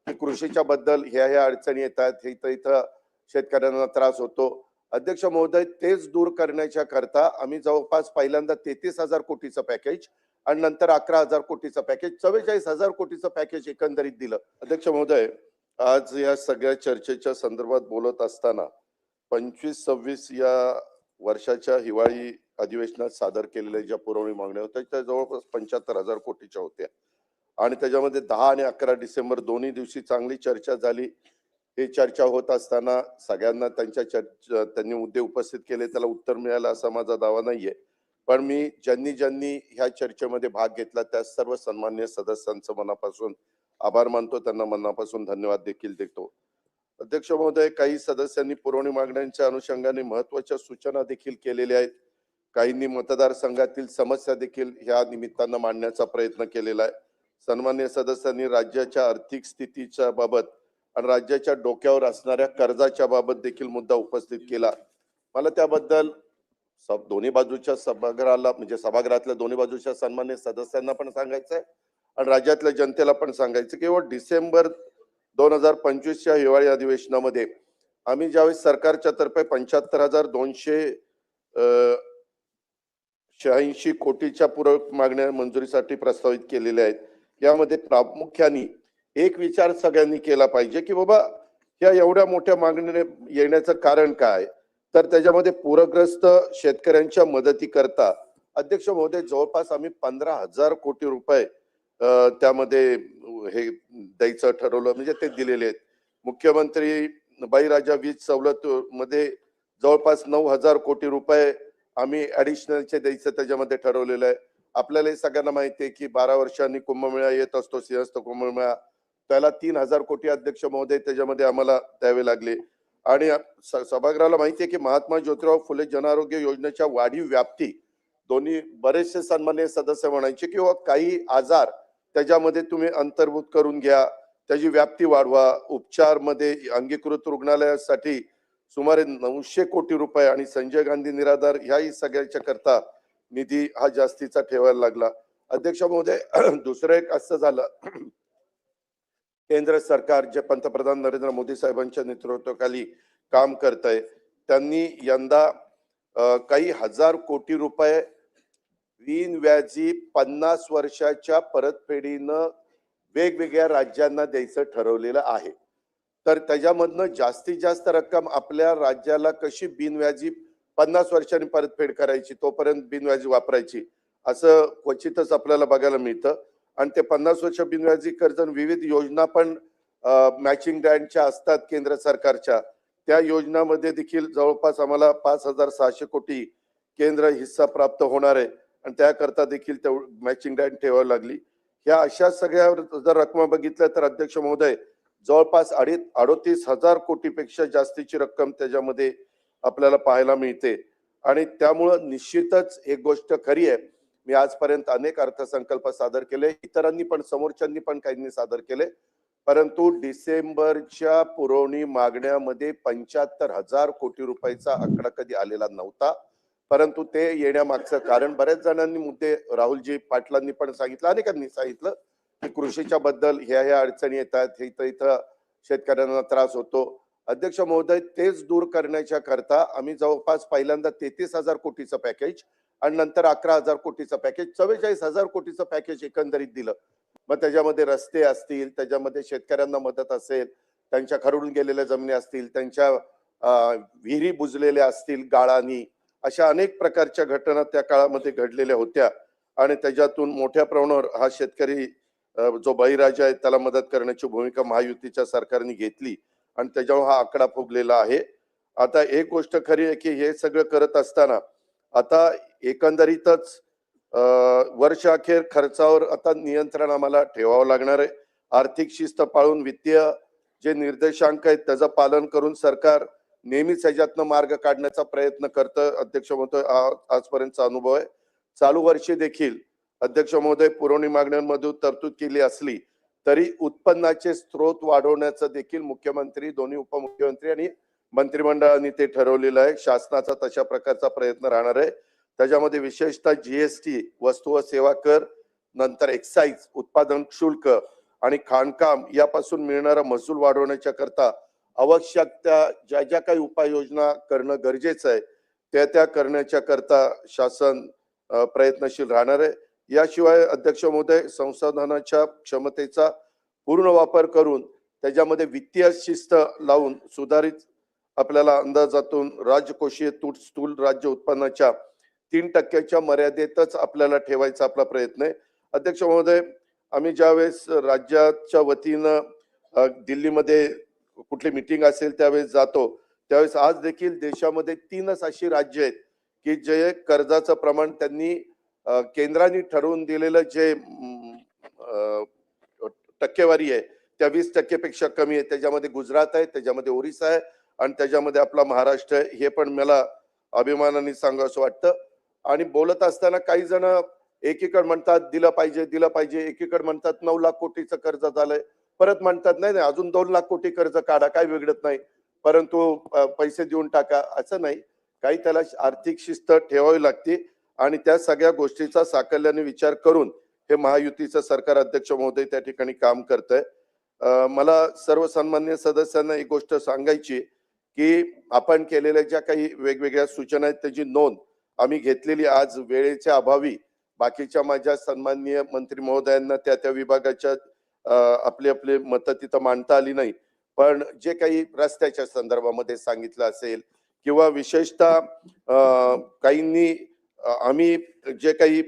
की कृषीच्या बद्दल ह्या अडचणी येतात, इथं इथं शेतकऱ्यांना त्रास होतो. अध्यक्ष महोदय, तेच दूर करण्याच्या करता आम्ही जवळपास पहिल्यांदा 33,000 कोटीचं पॅकेज आणि नंतर 11,000 कोटीचं पॅकेज, 44,000 कोटीचं पॅकेज एकंदरीत दिलं. अध्यक्ष महोदय, आज या सगळ्या चर्चेच्या संदर्भात बोलत असताना 25-26 या वर्षाच्या हिवाळी अधिवेशनात सादर केलेल्या ज्या पुरवणी मागण्या होत्या त्या जवळपास 75,000 कोटीच्या होत्या आणि त्याच्यामध्ये 10 आणि 11 डिसेंबर दोन्ही दिवशी चांगली चर्चा झाली. ही चर्चा होत असताना सगळ्यांना त्यांनी मुद्दे उपस्थित केले, त्याला उत्तर मिळालं असा माझा दावा नाहीये. पण मी ज्यांनी ज्यांनी ह्या चर्चेमध्ये भाग घेतला त्या सर्व सन्माननीय सदस्यांचं मनापासून आभार मानतो, त्यांना मनापासून धन्यवाद देखील देतो. अध्यक्ष महोदय, काही सदस्यांनी पुरवणी मागण्यांच्या अनुषंगाने महत्वाच्या सूचना देखील केलेल्या आहेत. काहींनी मतदारसंघातील समस्या देखील ह्या निमित्तानं मांडण्याचा प्रयत्न केलेला आहे. सन्माननीय सदस्यांनी राज्याच्या आर्थिक स्थितीच्या बाबत आणि राज्याच्या डोक्यावर असणाऱ्या कर्जाच्या बाबत देखील मुद्दा उपस्थित केला. मला त्याबद्दल दोन्ही बाजूच्या सभागृहाला म्हणजे सभागृहातल्या दोन्ही बाजूच्या सन्माननीय सदस्यांना पण सांगायचं आहे आणि राज्यातल्या जनतेला पण सांगायचं की डिसेंबर 2025च्या हिवाळी अधिवेशनामध्ये आम्ही ज्यावेळेस सरकारच्या तर्फे 75,286 कोटीच्या पूरक मागण्या मंजुरीसाठी प्रस्तावित केलेल्या आहेत. यामध्ये प्रामुख्याने एक विचार सगळ्यांनी केला पाहिजे की बाबा या एवढ्या मोठ्या मागण्या येण्याचं कारण काय, तर त्याच्यामध्ये पूरग्रस्त शेतकऱ्यांच्या मदती करता अध्यक्ष महोदय जवळपास आम्ही 15,000 कोटी रुपये त्यामध्ये हे द्यायचं ठरवलं, म्हणजे ते दिलेले आहेत. मुख्यमंत्री बळीराजा वीज सवलत मध्ये जवळपास 9,000 कोटी रुपये आम्ही ऍडिशनलचे द्यायचं त्याच्यामध्ये ठरवलेलं आहे. आपल्याला हे सगळ्यांना माहिती आहे की 12 वर्षांनी कुंभमेळा येत असतो, सिंहस्थ कुंभमेळा, त्याला 3,000 कोटी अध्यक्ष महोदय त्याच्यामध्ये आम्हाला द्यावे लागले. आणि सभागृहाला माहिती आहे की महात्मा ज्योतिराव फुले जनआरोग्य योजनेच्या वाढीव व्याप्ती दोन्ही बरेचसे सन्माननीय सदस्य म्हणायचे की काही आजार त्याच्यामध्ये तुम्ही अंतर्भूत करून घ्या, त्याची व्याप्ती वाढवा. उपचार मध्ये अंगीकृत रुग्णालयासाठी सुमारे 900 कोटी रुपये आणि संजय गांधी निराधार ह्याही सगळ्याच्या करता निधी हा जास्तीचा ठेवायला लागला. अध्यक्ष महोदय, दुसरं एक असं झालं, केंद्र सरकार जे पंतप्रधान नरेंद्र मोदी साहेबांच्या नेतृत्वाखाली काम करत आहे, त्यांनी यंदा काही हजार कोटी रुपये बिनव्याजी 50 वर्षाच्या परतफेडीनं वेगवेगळ्या राज्यांना द्यायचं ठरवलेलं आहे. तर त्याच्यामधनं जास्तीत जास्त रक्कम आपल्या राज्याला कशी बिनव्याजी 50 वर्षांनी परतफेड करायची, तोपर्यंत बिनव्याजी वापरायची, असं क्वचितच आपल्याला बघायला मिळतं. आणि ते 50 वर्ष बिनव्याजी कर्ज विविध योजना पण मॅचिंग ग्रँटच्या असतात केंद्र सरकारच्या, त्या योजनामध्ये देखील जवळपास आम्हाला 5,600 कोटी केंद्र हिस्सा प्राप्त होणार आहे आणि त्याकरता देखील मॅचिंग ग्रँट ठेवावी लागली. ह्या अशा सगळ्या जर रक्कम बघितल्या तर अध्यक्ष महोदय जवळपास 38,000 कोटीपेक्षा जास्तीची रक्कम त्याच्यामध्ये आपल्याला पाहायला मिळते. आणि त्यामुळं निश्चितच एक गोष्ट खरी आहे, मी आजपर्यंत अनेक अर्थसंकल्प सादर केले, इतरांनी पण समोरच्यांनी पण काहींनी सादर केले, परंतु डिसेंबरच्या पुरवणी मागण्यामध्ये 75,000 कोटी रुपयाचा आकडा कधी आलेला नव्हता. परंतु ते येण्यामागचं कारण बऱ्याच जणांनी मुद्दे राहुलजी पाटलांनी पण सांगितलं, अनेकांनी सांगितलं की कृषीच्या बद्दल ह्या अडचणी येतात, इथं इथं शेतकऱ्यांना त्रास होतो. अध्यक्ष महोदय, तेच दूर करण्याच्या करता आम्ही जवळपास पहिल्यांदा 33,000 कोटीचं पॅकेज आणि नंतर 11,000 कोटीचं पॅकेज, 44,000 कोटीचं पॅकेज एकंदरीत दिलं. मग त्याच्यामध्ये रस्ते असतील, त्याच्यामध्ये शेतकऱ्यांना मदत असेल, त्यांच्या खरडून गेलेल्या जमिनी असतील, त्यांच्या विहिरी बुजलेल्या असतील गाळानी, अशा अनेक प्रकारच्या घटना त्या काळामध्ये घडलेल्या होत्या. आणि त्याच्यातून मोठ्या प्रमाणावर हा शेतकरी जो बळीराजा आहे त्याला मदत करण्याची भूमिका महायुतीच्या सरकारने घेतली आणि त्याच्यावर हा आकडा फुगलेला आहे. आता एक गोष्ट खरी आहे की हे सगळं करत असताना आता एकंदरीतच वर्ष अखेर खर्चावर आता नियंत्रण आम्हाला ठेवावं लागणार आहे. आर्थिक शिस्त पाळून वित्तीय जे निर्देशांक आहेत त्याचं पालन करून सरकार नेहमीच ह्याच्यातनं मार्ग काढण्याचा प्रयत्न करतं. अध्यक्ष महोदय, आजपर्यंतचा अनुभव आहे. चालू वर्षी देखील अध्यक्ष महोदय पुरवणी मागण्यांमध्ये तरतूद केली असली तरी उत्पन्नाचे स्रोत वाढवण्याचं देखील मुख्यमंत्री, दोन्ही उपमुख्यमंत्री आणि मंत्रिमंडळाने ते ठरवलेलं आहे. शासनाचा तशा प्रकारचा प्रयत्न राहणार आहे. त्याच्यामध्ये विशेषतः जीएसटी, वस्तू व सेवा कर, नंतर एक्साइज, उत्पादन शुल्क आणि खाणकाम यापासून मिळणारा महसूल वाढवण्याच्या करता आवश्यक त्या ज्या ज्या काही उपाययोजना करणं गरजेचं आहे त्या करण्याच्या करता शासन प्रयत्नशील राहणार आहे. याशिवाय अध्यक्ष महोदय, संसाधनाच्या क्षमतेचा पूर्ण वापर करून त्याच्यामध्ये वित्तीय शिस्त लावून सुधारित आपल्याला अंदाजातून राजकोषीय तूट स्थूल राज्य उत्पन्नाच्या 3% मर्यादेतच आपल्याला ठेवायचा आपला प्रयत्न आहे. अध्यक्ष महोदय, आम्ही ज्यावेळेस राज्याच्या वतीनं दिल्लीमध्ये कुठली मीटिंग असेल त्यावेळेस जातो, त्यावेळेस आज देखील देशामध्ये 3च अशी राज्य आहेत की जे कर्जाचं प्रमाण त्यांनी केंद्राने ठरवून दिलेलं जे टक्केवारी आहे त्या 20% पेक्षा कमी आहे. त्याच्यामध्ये गुजरात आहे, त्याच्यामध्ये ओरिसा आहे आणि त्याच्यामध्ये आपला महाराष्ट्र आहे. हे पण मला अभिमानाने सांगावं वाटतं. आणि बोलत असताना काही जण एकीकडे म्हणतात दिलं पाहिजे, एकीकडे म्हणतात 9 लाख कोटीचं कर्ज झालंय, परत म्हणतात नाही नाही अजून 2 लाख कोटी कर्ज काढा, काय बिघडत नाही, परंतु पैसे देऊन टाका. असं नाही, काही त्याला आर्थिक शिस्त ठेवावी लागते आणि त्या सगळ्या गोष्टीचा साकल्याने विचार करून हे महायुतीचं सरकार अध्यक्ष महोदय त्या ठिकाणी काम करतंय. मला सर्व सन्मान्य सदस्यांना एक गोष्ट सांगायची की आपण केलेल्या ज्या काही वेगवेगळ्या सूचना आहेत त्याची नोंद आम्ही घेतलेली. आज वेळेच्या अभावी बाकीच्या माझ्या सन्माननीय मंत्री महोदयांना त्या विभागाच्या आपले आपले मतं तिथं मांडता आली नाही, पण जे काही रस्त्याच्या संदर्भामध्ये सांगितलं असेल किंवा विशेषतः काहींनी आम्ही जे काही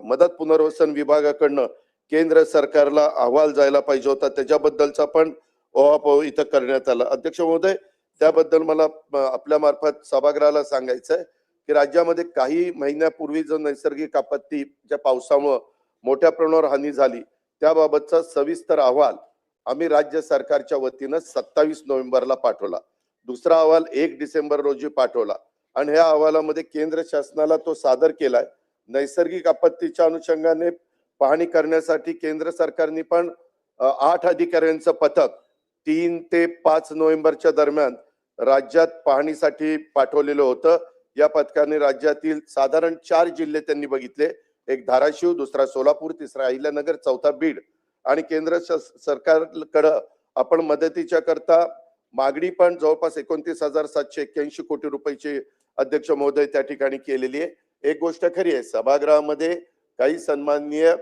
मदत पुनर्वसन विभागाकडनं केंद्र सरकारला अहवाल जायला पाहिजे होता त्याच्याबद्दलचा पण ओहापोह इथं करण्यात आला. अध्यक्ष महोदय, त्याबद्दल मला आपल्या मार्फत सभागृहाला सांगायचं आहे की राज्यामध्ये काही महिन्यापूर्वी जो नैसर्गिक आपत्ती ज्या पावसामुळे मोठ्या प्रमाणावर हानी झाली त्याबाबतचा सविस्तर अहवाल आम्ही राज्य सरकारच्या वतीनं 27 नोव्हेंबरला पाठवला. दुसरा अहवाल 1 डिसेंबर रोजी पाठवला आणि ह्या अहवालामध्ये केंद्र शासनाला तो सादर केलाय. नैसर्गिक आपत्तीच्या अनुषंगाने पाहणी करण्यासाठी केंद्र सरकारने पण 8 अधिकाऱ्यांचं पथक 3 ते 5 नोव्हेंबरच्या दरम्यान राज्यात पाहणीसाठी पाठवलेलं होतं. या पथकाने राज्यातील साधारण 4 जिल्हे त्यांनी बघितले, एक धाराशिव, दुसरा सोलापूर, तिसरा अहिल्यानगर, चौथा बीड. आणि केंद्र सरकारकडं आपण मदतीच्या करता मागणी पण जवळपास 29,781 कोटी रुपयाची अध्यक्ष महोदय त्या ठिकाणी केलेली आहे. एक गोष्ट खरी आहे, सभागृहामध्ये काही सन्माननीय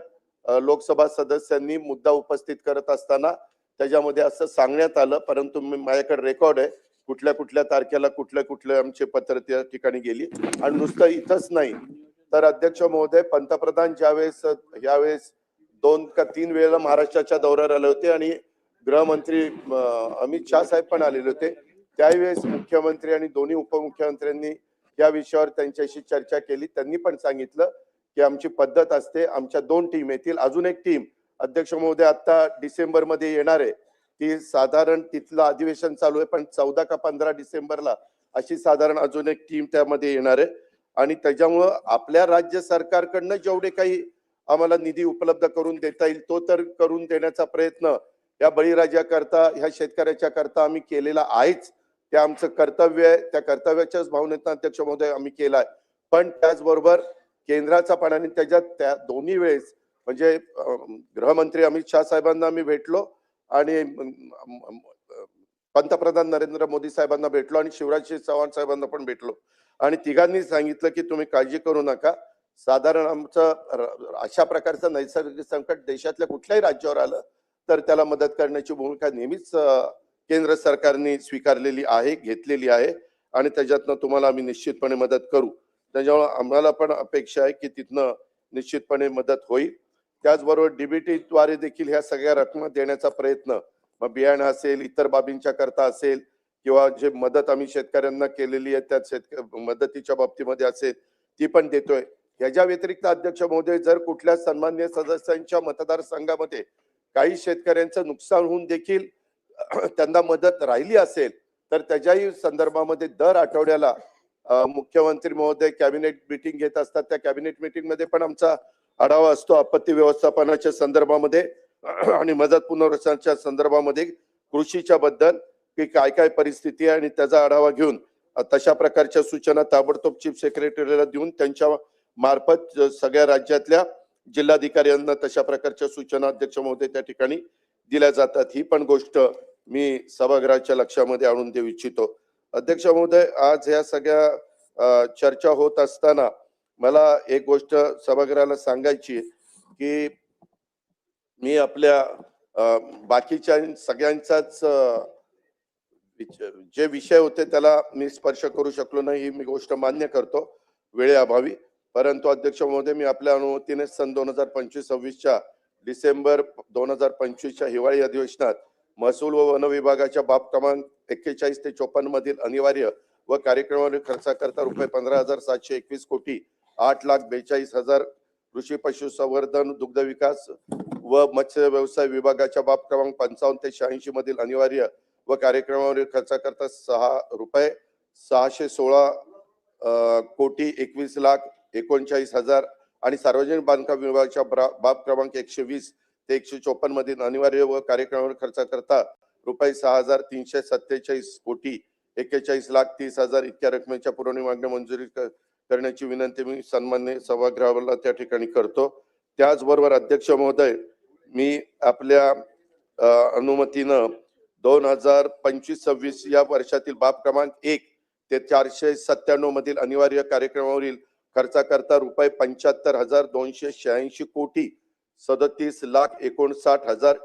लोकसभा सदस्यांनी मुद्दा उपस्थित करत असताना त्याच्यामध्ये असं सांगण्यात आलं, परंतु माझ्याकडे रेकॉर्ड आहे कुठल्या कुठल्या तारखेला कुठले आमचे पत्र त्या ठिकाणी गेली. आणि नुसतं इथंच नाही तर अध्यक्ष महोदय, पंतप्रधान ज्यावेळेस यावेळेस 2 का 3 वेळेला महाराष्ट्राच्या दौऱ्यावर आले होते आणि गृहमंत्री अमित शाह साहेब पण आलेले होते, त्यावेळेस मुख्यमंत्री आणि दोन्ही उपमुख्यमंत्र्यांनी या विषयावर त्यांच्याशी चर्चा केली. त्यांनी पण सांगितलं की आमची पद्धत असते, आमच्या 2 टीम येतील, अजून एक टीम अध्यक्ष महोदय आता डिसेंबर मध्ये येणार आहे, ती साधारण तिथलं अधिवेशन चालू आहे पण 14 का 15 डिसेंबरला अशी साधारण अजून एक टीम त्यामध्ये येणार आहे. आणि त्याच्यामुळं आपल्या राज्य सरकारकडनं जेवढे काही आम्हाला निधी उपलब्ध करून देता येईल तो तर करून देण्याचा प्रयत्न या बळीराजा करता ह्या शेतकऱ्याच्या करता आम्ही केलेला आहेच. ते आमचं कर्तव्य आहे, त्या कर्तव्याच्याच भावनेतून अध्यक्ष महोदय आम्ही केलाय. पण त्याचबरोबर केंद्राचा पण आणि त्याच्यात त्या दोन्ही वेळेस म्हणजे गृहमंत्री अमित शाह साहेबांना आम्ही भेटलो आणि पंतप्रधान नरेंद्र मोदी साहेबांना भेटलो आणि शिवराज चव्हाण साहेबांना पण भेटलो आणि तिघांनी सांगितलं की तुम्ही काळजी करू नका, साधारण आमचं अशा प्रकारचं नैसर्गिक संकट देशातल्या कुठल्याही राज्यावर आलं तर त्याला मदत करण्याची भूमिका नेहमीच केंद्र सरकारने स्वीकारलेली आहे, घेतलेली आहे आणि त्याच्यातनं तुम्हाला आम्ही निश्चितपणे मदत करू. त्याच्यामुळे आम्हाला पण अपेक्षा आहे की तिथनं निश्चितपणे मदत होईल. त्याचबरोबर डीबीटी द्वारे देखील ह्या सगळ्या रकमा देण्याचा प्रयत्न, मग बियाणं असेल, इतर बाबींच्या करता असेल किंवा जे मदत आम्ही शेतकऱ्यांना केलेली आहे त्या मदतीच्या बाबतीमध्ये असेल ती पण देतोय. याच्या व्यतिरिक्त अध्यक्ष महोदय, जर कुठल्या सन्माननीय सदस्यांच्या मतदारसंघामध्ये काही शेतकऱ्यांचं नुकसान होऊन देखील त्यांना मदत राहिली असेल तर त्याच्याही संदर्भामध्ये दर आठवड्याला मुख्यमंत्री महोदय कॅबिनेट मीटिंग घेत असतात. त्या कॅबिनेट मीटिंग मध्ये पण आमचा आढावा असतो आपत्ती व्यवस्थापनाच्या संदर्भामध्ये आणि मदत पुनर्वसनाच्या संदर्भामध्ये कृषीच्या बद्दल की काय काय परिस्थिती आहे आणि त्याचा आढावा घेऊन तशा प्रकारच्या सूचना ताबडतोब चीफ सेक्रेटरीला देऊन त्यांच्या मार्फत सगळ्या राज्यातल्या जिल्हाधिकाऱ्यांना तशा प्रकारच्या सूचना अध्यक्ष महोदय त्या ठिकाणी दिल्या जातात. ही पण गोष्ट मी सभागृहाच्या लक्षामध्ये आणून देऊ इच्छितो. अध्यक्ष महोदय, आज या सगळ्या चर्चा होत असताना मला एक गोष्ट सभागृहाला सांगायची आहे की मी आपल्या बाकीच्या सगळ्यांचाच जे विषय होते त्याला मी स्पर्श करू शकलो नाही, ही मी गोष्ट मान्य करतो वेळेअभावी. परंतु अध्यक्ष महोदय, मी आपल्या अनुमतीने सन 2025-26च्या डिसेंबर 2025च्या हिवाळी अधिवेशनात महसूल व वन विभागाच्या बाब क्रमांक 41 ते 54 मधील अनिवार्य व कार्यक्रमावरील खर्चाकरता रुपये 15,721 कोटी 8,42,000 कृषी पशुसंवर्धन दुग्ध विकास व मत्स्य व्यवसाय विभागाच्या बाब क्रमांक 55 ते 86 मधील अनिवार्य व कार्यक्रमावरील खर्चाकरता रुपये 616 कोटी 21,39,000 आणि सार्वजनिक बांधकाम विभागाच्या बाब क्रमांक 120 ते 154 मधील अनिवार्य व कार्यक्रमावर खर्चाकरता रुपये 6,347 कोटी 41,30,000 इतक्या रकमेच्या पुरवणी मागण्या मंजुरी करण्याची विनंती मी सन्माननीय सभागृहाला त्या ठिकाणी करतो. त्याचबरोबर अध्यक्ष महोदय, मी आपल्या अनुमतीनं 2025-26 या वर्षातील बाब क्रमांक 1 ते 497 मधील अनिवार्य कार्यक्रमावरील खर्चाकरता रुपये 75,286 कोटी 37,59,000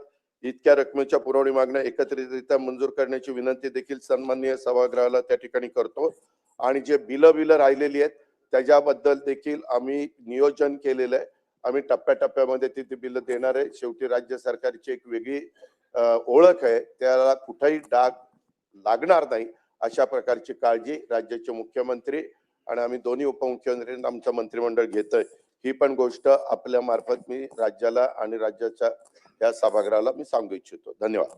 इतक्या रकमेच्या पुरवणी मागण्या एकत्रितरित्या मंजूर करण्याची विनंती देखील सन्माननीय सभागृहाला त्या ठिकाणी करतो. आणि जे बिलं राहिलेली आहेत त्याच्याबद्दल देखील आम्ही नियोजन केलेलं आहे. आम्ही टप्प्याटप्प्यामध्ये ती बिलं देणार आहे. शेवटी राज्य सरकारची एक वेगळी ओळख आहे, त्याला कुठेही डाग लागणार नाही अशा प्रकारची काळजी राज्याचे मुख्यमंत्री आणि आम्ही दोन्ही उपमुख्यमंत्र्यांना आमचं मंत्रिमंडळ घेतोय. ही पण गोष्ट आपल्या मार्फत मी राज्याला आणि राज्याच्या या सभागृहाला मी सांगू इच्छितो. धन्यवाद.